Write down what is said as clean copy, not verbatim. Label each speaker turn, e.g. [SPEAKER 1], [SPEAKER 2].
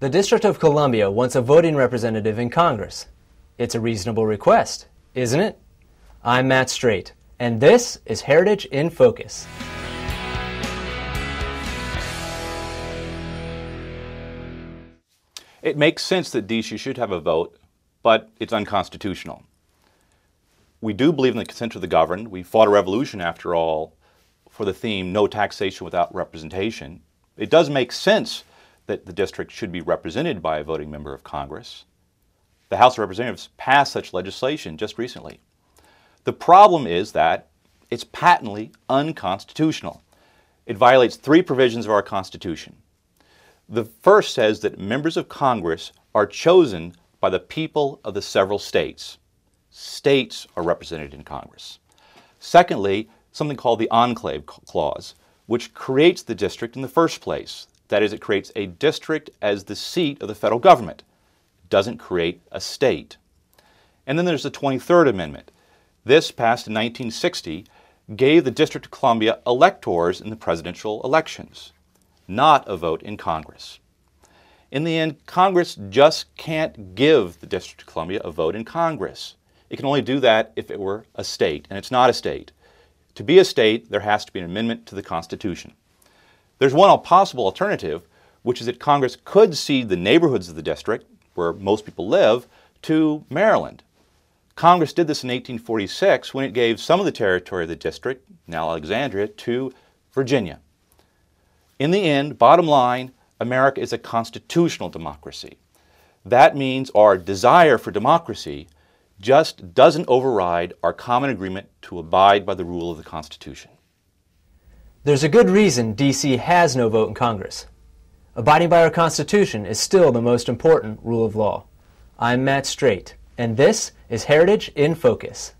[SPEAKER 1] The District of Columbia wants a voting representative in Congress. It's a reasonable request, isn't it? I'm Matt Straight, and this is Heritage in Focus.
[SPEAKER 2] It makes sense that D.C. should have a vote, but it's unconstitutional. We do believe in the consent of the governed. We fought a revolution, after all, for the theme, no taxation without representation. It does make sense that the district should be represented by a voting member of Congress. The House of Representatives passed such legislation just recently. The problem is that it's patently unconstitutional. It violates three provisions of our Constitution. The first says that members of Congress are chosen by the people of the several states. States are represented in Congress. Secondly, something called the enclave clause, which creates the district in the first place. That is, it creates a district as the seat of the federal government. It doesn't create a state. And then there's the 23rd Amendment. This, passed in 1960, gave the District of Columbia electors in the presidential elections, not a vote in Congress. In the end, Congress just can't give the District of Columbia a vote in Congress. It can only do that if it were a state, and it's not a state. To be a state, there has to be an amendment to the Constitution. There's one possible alternative, which is that Congress could cede the neighborhoods of the district, where most people live, to Maryland. Congress did this in 1846 when it gave some of the territory of the district, now Alexandria, to Virginia. In the end, bottom line, America is a constitutional democracy. That means our desire for democracy just doesn't override our common agreement to abide by the rule of the Constitution.
[SPEAKER 1] There's a good reason D.C. has no vote in Congress. Abiding by our Constitution is still the most important rule of law. I'm Matt Straight, and this is Heritage in Focus.